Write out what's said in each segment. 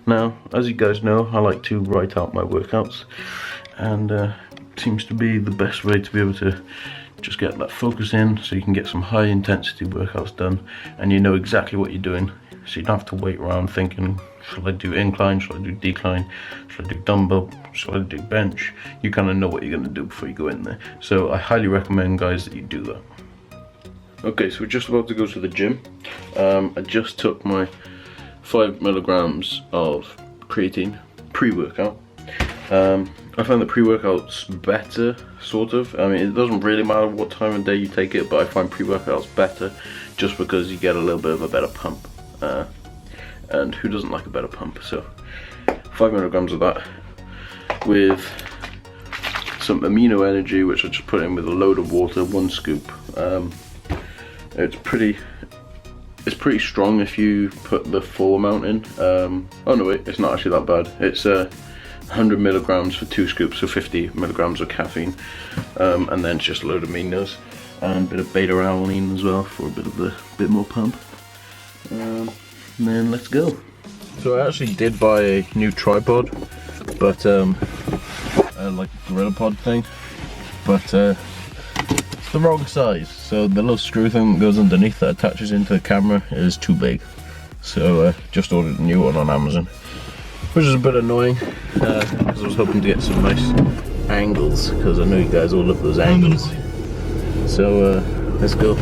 Now, as you guys know, I like to write out my workouts, and seems to be the best way to be able to just get that focus in, so you can get some high intensity workouts done, and you know exactly what you're doing, so you don't have to wait around thinking, should I do incline, should I do decline, should I do dumbbell, should I do bench? You kind of know what you're going to do before you go in there. So I highly recommend, guys, that you do that. Okay, so we're just about to go to the gym. I just took my 5 milligrams of creatine pre-workout. I find the pre-workout's better, sort of. I mean, it doesn't really matter what time of day you take it, but I find pre-workout's better just because you get a little bit of a better pump. And who doesn't like a better pump? So 5 milligrams of that with some amino energy, which I just put in with a load of water, 1 scoop. It's pretty strong if you put the full amount in. Oh no, wait, it's not actually that bad. It's 100 milligrams for 2 scoops, so 50 milligrams of caffeine, and then it's just a load of aminos and a bit of beta alanine as well for a bit more pump. And then let's go. So I actually did buy a new tripod, but like a gorilla pod thing, but it's the wrong size. So the little screw thing that goes underneath that attaches into the camera is too big. So just ordered a new one on Amazon, which is a bit annoying because I was hoping to get some nice angles, because I know you guys all love those angles. So let's go.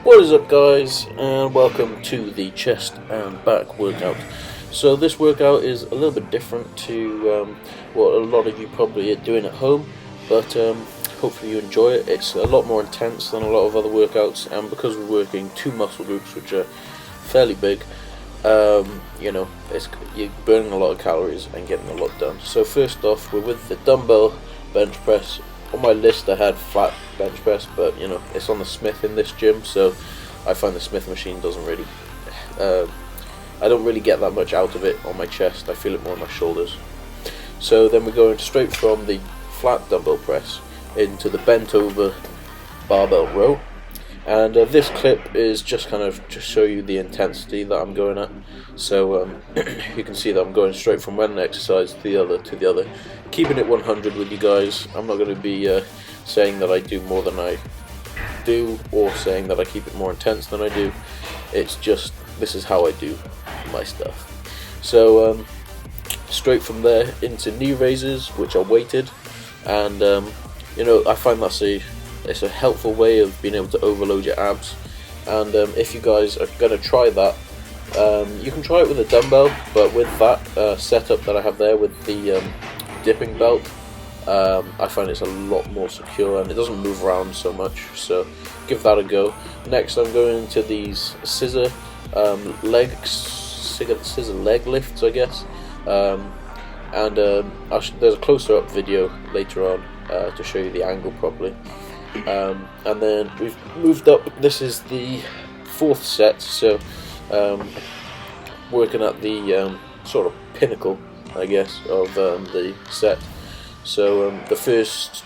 What is up, guys, and welcome to the chest and back workout. So this workout is a little bit different to what a lot of you probably are doing at home, but hopefully you enjoy it. It's a lot more intense than a lot of other workouts, and because we're working 2 muscle groups which are fairly big, you know, you're burning a lot of calories and getting a lot done. So first off, we're with the dumbbell bench press. On my list I had flat bench press, but you know, it's on the Smith in this gym, so I find the Smith machine doesn't really I don't really get that much out of it on my chest. I feel it more on my shoulders. So then we're going straight from the flat dumbbell press into the bent over barbell row, and this clip is just kind of to show you the intensity that I'm going at. So you can see that I'm going straight from one exercise to the other, keeping it 100 with you guys. I'm not going to be saying that I do more than I do, or saying that I keep it more intense than I do. It's just, this is how I do my stuff. So straight from there into knee raises, which are weighted, and you know, I find it's a helpful way of being able to overload your abs. And if you guys are going to try that, you can try it with a dumbbell, but with that setup that I have there with the dipping belt, I find it's a lot more secure and it doesn't move around so much, so give that a go. Next I'm going into these scissor leg lifts, I guess, and there's a closer up video later on to show you the angle properly. And then we've moved up. This is the 4th set, so working at the sort of pinnacle, I guess, of the set. So the first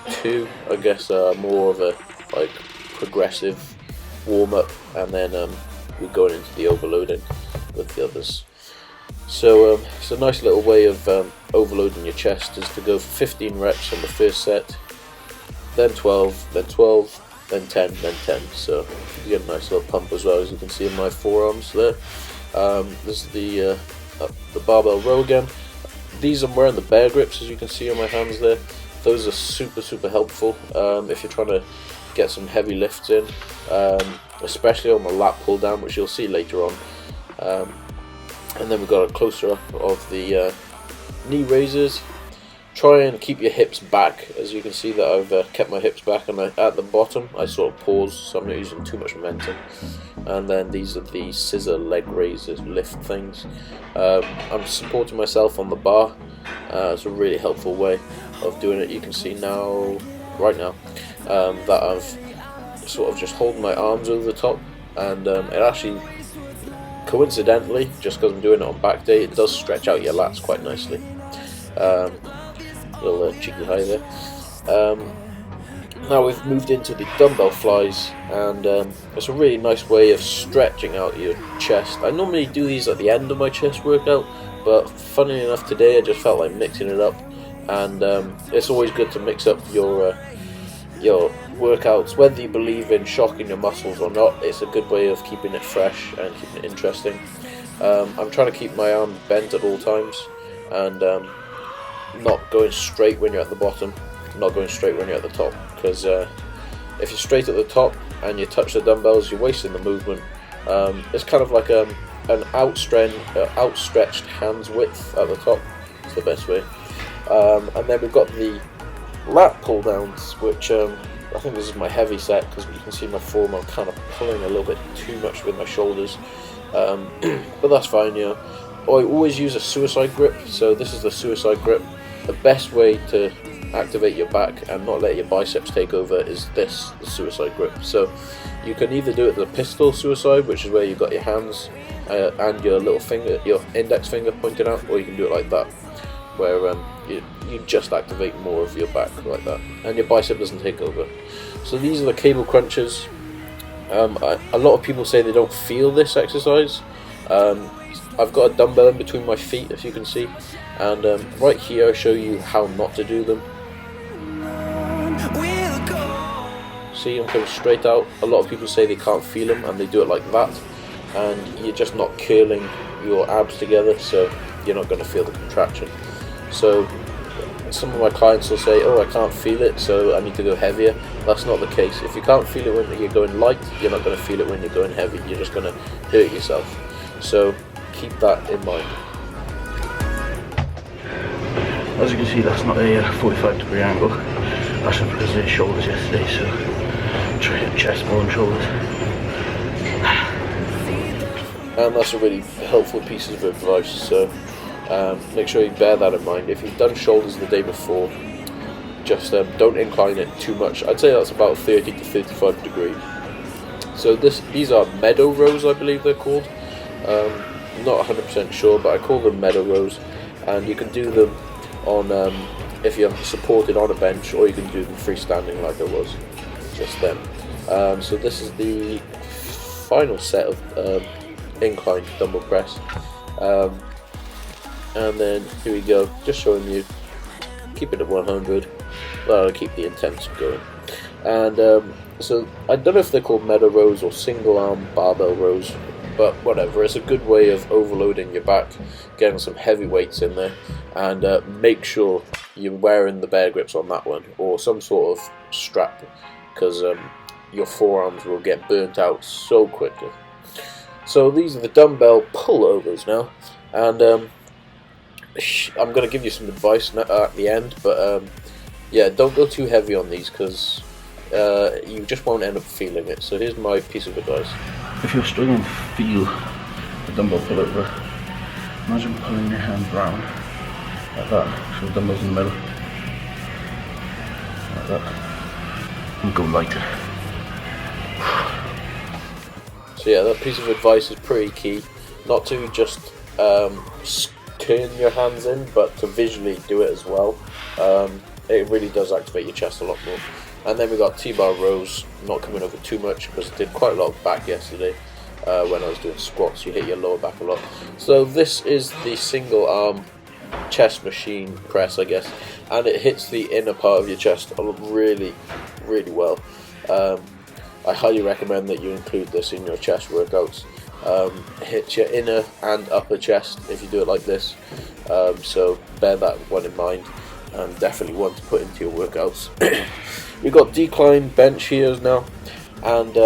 2, I guess, are more of a like progressive warm up, and then we're going into the overloading with the others. So it's a nice little way of overloading your chest is to go for 15 reps on the first set, then 12, then 12, then 10, then 10. So you get a nice little pump as well, as you can see in my forearms there. This is the barbell row again. These I'm wearing the bear grips, as you can see on my hands there. Those are super helpful if you're trying to get some heavy lifts in, especially on the lat pull down, which you'll see later on. And then we've got a closer up of the knee raises. Try and keep your hips back. As you can see that I've kept my hips back, and at the bottom I sort of pause, so I'm not using too much momentum. And then these are the scissor leg raises, lift things. I'm supporting myself on the bar. It's a really helpful way of doing it. You can see now, right now, that I've sort of just holding my arms over the top, and it actually, coincidentally, just because I'm doing it on back day, it does stretch out your lats quite nicely. little cheeky high there. Now we've moved into the dumbbell flies, and it's a really nice way of stretching out your chest. I normally do these at the end of my chest workout, but funny enough today I just felt like mixing it up, and it's always good to mix up your workouts, whether you believe in shocking your muscles or not. It's a good way of keeping it fresh and keeping it interesting. I'm trying to keep my arms bent at all times, and not going straight when you're at the bottom, not going straight when you're at the top, because if you're straight at the top and you touch the dumbbells, you're wasting the movement. It's kind of like an outstretched hands width at the top. It's the best way. And then we've got the lat pull downs, which I think this is my heavy set, because you can see my form, I'm kind of pulling a little bit too much with my shoulders, but that's fine. I always use a suicide grip, so this is the suicide grip. The best way to activate your back and not let your biceps take over is the suicide grip. So you can either do it the pistol suicide, which is where you've got your hands and your little finger, your index finger pointed out, or you can do it like that, where you just activate more of your back like that, and your bicep doesn't take over. So these are the cable crunches. A lot of people say they don't feel this exercise. I've got a dumbbell in between my feet, if you can see, and right here I show you how not to do them. See, I'm coming straight out. A lot of people say they can't feel them, and they do it like that, and you're just not curling your abs together, so you're not going to feel the contraction. So some of my clients will say, oh, I can't feel it, so I need to go heavier. That's not the case. If you can't feel it when you're going light, you're not going to feel it when you're going heavy. You're just going to hurt yourself. So keep that in mind. As you can see, that's not a 45-degree angle. That's just because of the shoulders yesterday, so try to hit chest more than shoulders. And that's a really helpful piece of advice, so make sure you bear that in mind. If you've done shoulders the day before, just don't incline it too much. I'd say that's about 30 to 35 degrees. So these are Meadow Rows, I believe they're called. Not 100% sure, but I call them Meadow Rows, and you can do them on if you're supported on a bench, or you can do them freestanding like I was just then. So this is the final set of incline dumbbell press, and then here we go, just showing you, keep it at 100, keep the intensity going. And so I don't know if they're called Meadow Rows or single arm barbell rows, but whatever, it's a good way of overloading your back, getting some heavy weights in there, and make sure you're wearing the bear grips on that one, or some sort of strap, because your forearms will get burnt out so quickly. So these are the dumbbell pullovers now, and I'm going to give you some advice at the end, but yeah, don't go too heavy on these, because you just won't end up feeling it. So here's my piece of advice. If you're struggling to feel the dumbbell pullover, imagine pulling your hand round like that, so the dumbbell's in the middle, like that, and go lighter. So yeah, that piece of advice is pretty key, not to just turn your hands in, but to visually do it as well. It really does activate your chest a lot more. And then we got T-bar rows, not coming over too much, because I did quite a lot of back yesterday when I was doing squats. You hit your lower back a lot. So this is the single arm chest machine press, I guess, and it hits the inner part of your chest really, really well. I highly recommend that you include this in your chest workouts. It hits your inner and upper chest if you do it like this, so bear that one in mind, and definitely one to put into your workouts. We've got decline bench here now, and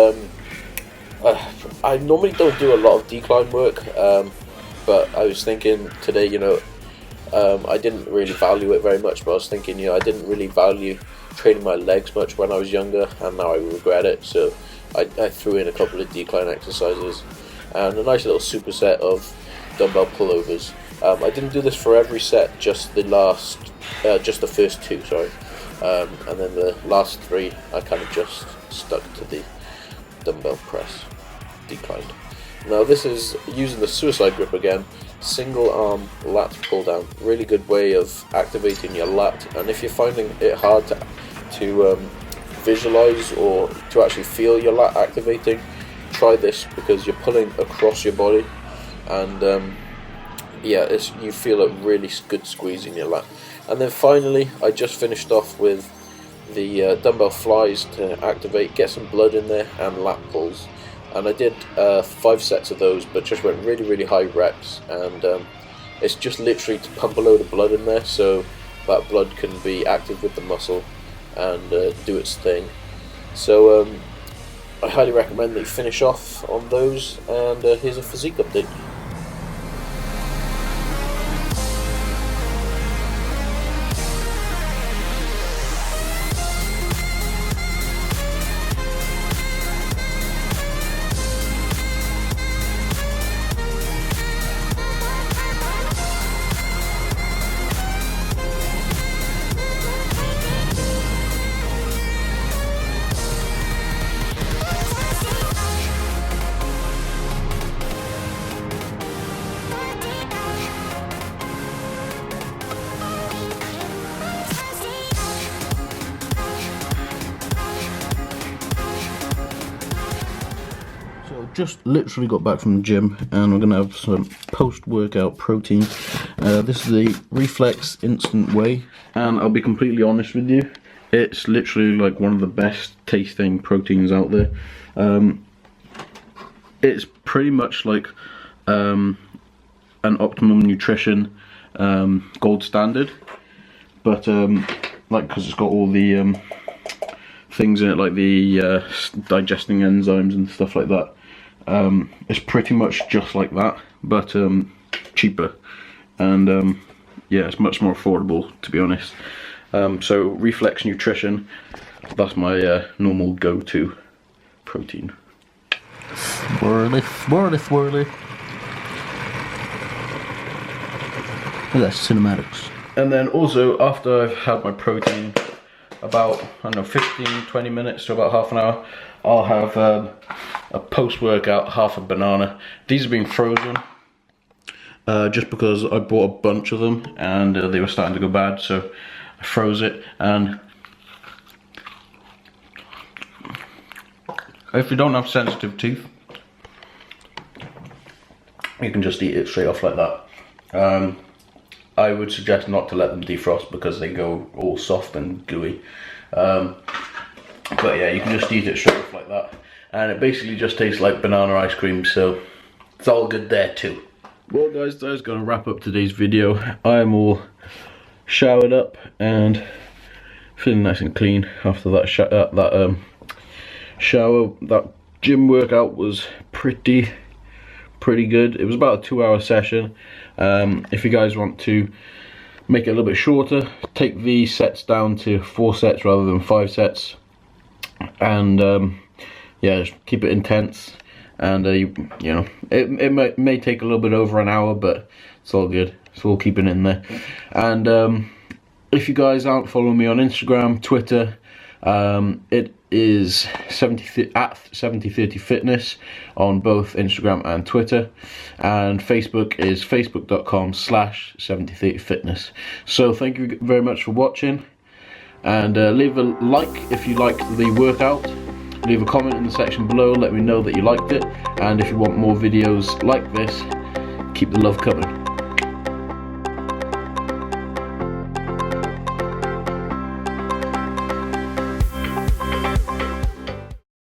I normally don't do a lot of decline work, but I was thinking today, I didn't really value it very much, but I was thinking, I didn't really value training my legs much when I was younger, and now I regret it, so I threw in a couple of decline exercises and a nice little superset of dumbbell pullovers. I didn't do this for every set, just the first two, sorry, and then the last three I kind of just stuck to the dumbbell press declined. Now this is using the suicide grip again, single arm lat pull down. Really good way of activating your lat, and if you're finding it hard to visualize or to actually feel your lat activating, try this, because you're pulling across your body, and yeah, you feel a really good squeeze in your lat. And then finally, I just finished off with the dumbbell flies to activate, get some blood in there, and lat pulls. And I did 5 sets of those, but just went really high reps, and it's just literally to pump a load of blood in there so that blood can be active with the muscle and do its thing. So I highly recommend that you finish off on those, and here's a physique update. Just literally got back from the gym, and we're going to have some post-workout protein. This is the Reflex Instant Whey, and I'll be completely honest with you, it's literally like one of the best tasting proteins out there. It's pretty much like an Optimum Nutrition gold standard, but like, because it's got all the things in it, like the digesting enzymes and stuff like that. It's pretty much just like that, but cheaper, and yeah, it's much more affordable, to be honest. So Reflex Nutrition, that's my normal go-to protein. Swirly, swirly, swirly. Oh, that's cinematics. And then also, after I've had my protein, about, I don't know, 15-20 minutes to about half an hour, I'll have a post-workout half a banana. These have been frozen just because I bought a bunch of them and they were starting to go bad, so I froze it. And if you don't have sensitive teeth, you can just eat it straight off like that. I would suggest not to let them defrost because they go all soft and gooey. But yeah, you can just eat it straight off like that, and it basically just tastes like banana ice cream, so it's all good there too. Well guys, that's gonna wrap up today's video. I am all showered up and feeling nice and clean after that shower. That gym workout was pretty good. It was about a 2-hour session. If you guys want to make it a little bit shorter, take the sets down to 4 sets rather than 5 sets, and yeah, just keep it intense. And you know, it may take a little bit over an hour, but it's all good, so we'll keep it in there. And if you guys aren't following me on Instagram, Twitter, it is at 7030 Fitness on both Instagram and Twitter, and Facebook is facebook.com/7030 Fitness. So thank you very much for watching, and leave a like if you liked the workout. Leave a comment in the section below, let me know that you liked it, and if you want more videos like this, keep the love coming.